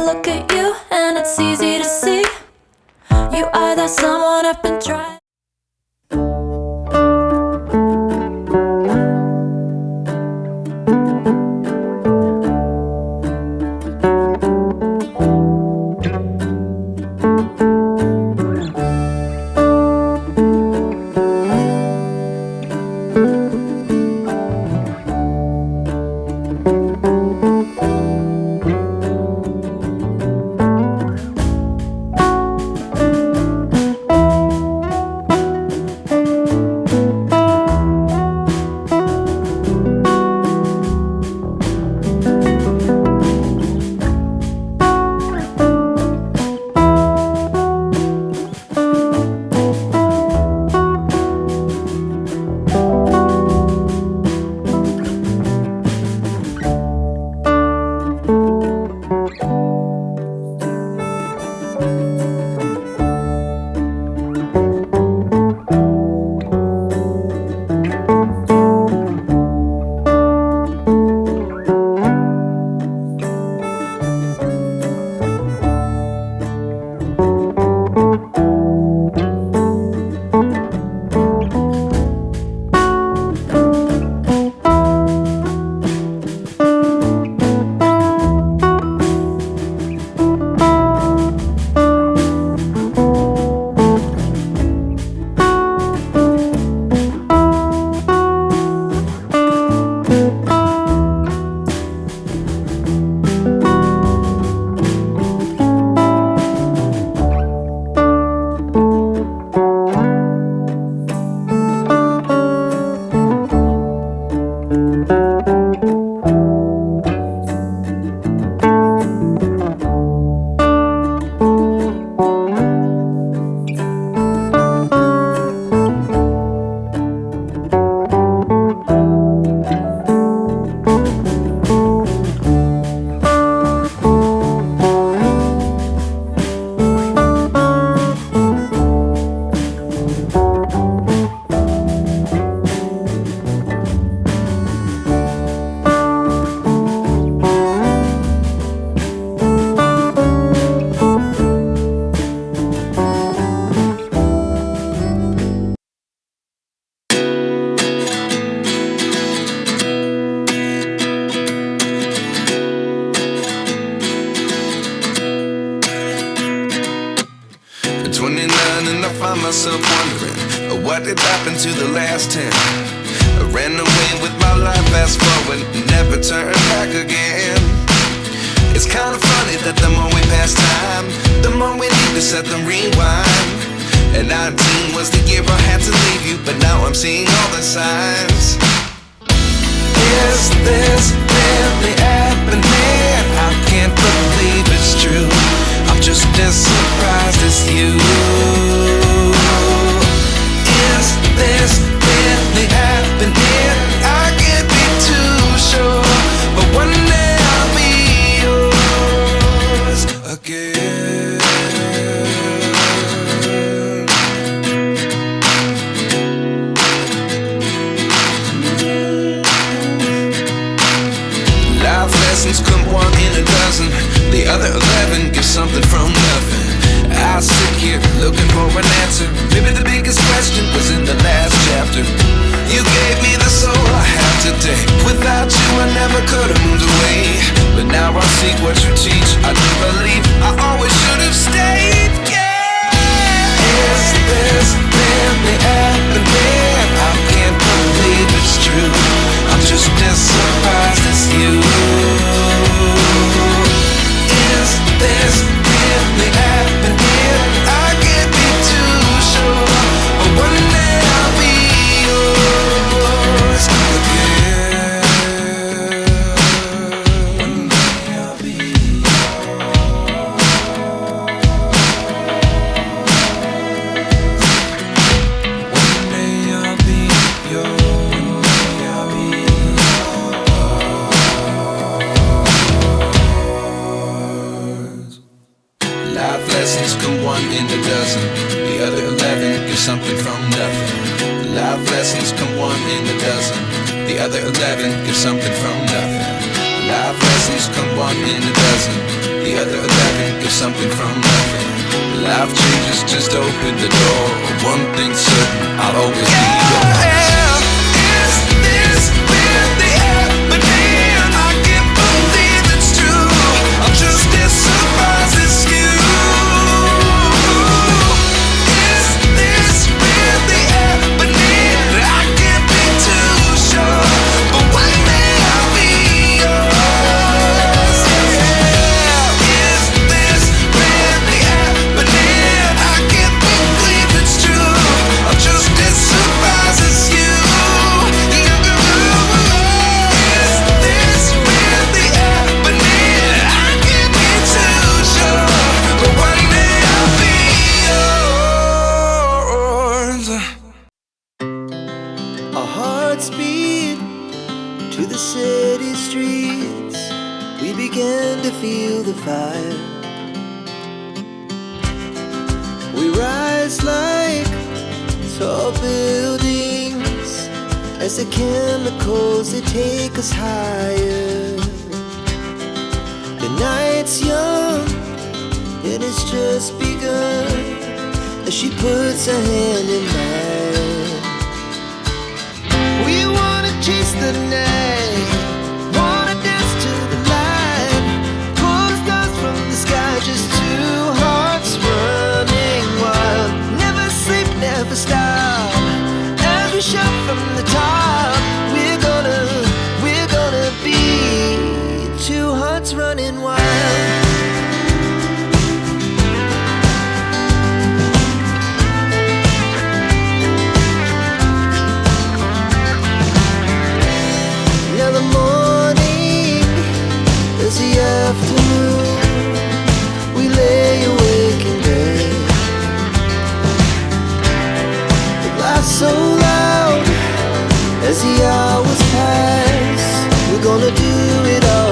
look at you and it's easy to see you are that someone I've been trying. Myself wondering what did happen to the last 10. I ran away with my life, fast forward, never turn back again. It's kind of funny that the more we pass time, the more we need to set the rewind. And 19 was the year I had to leave you, but now I'm seeing all the signs. Is this really happening? I can't believe it's true. I'm just as surprised as you. Is this really happening? I can't be too sure, but one day I'll be yours again. Life lessons come one in a dozen, the other 11 give something from nothing. I sit here looking for an answer. Maybe the biggest question was in the last chapter. You gave me the soul I have today. Without you I never could have moved away, but now I see what you teach. I do believe I always should have stayed. Yeah. Is this really happening? I can't believe it's true. I'm just as surprised as you. Is this really happening? I can't be too sure, but one day I'll be yours again. One day I'll be yours. One day I'll be yours. One day I'll be yours. Life lessons come one in a dozen, the other 11 give something from nothing. Life lessons come one in a dozen, the other 11 give something from nothing. Life lessons come one in a dozen, the other 11 get something from nothing. Life changes, just open the door. One thing's certain, I'll always be yours. Is this really happening? I can't believe it's true. I'm just as surprised as you. Is this really happening? I can't be too sure, but one day I'll be yours. Is this really happening? I can't believe it's true. I'm just as surprised as you. Is this really happening? I can't be too sure, but one day I'll be yours. Our hearts beat to the city streets. We began to feel the fire. We rise like tall buildings as the chemicals, they take us higher. The night's young and it's just begun as she puts her hand in mine. We wanna chase the night, wanna dance to the light, pull the stars from the sky, just two hearts running wild. Never sleep, never stop, as we shout from the top. We're gonna be two hearts running wild. Now the morning is the afternoon. We lay awake in bed. The laughs so loud as the hours pass. We're gonna do it all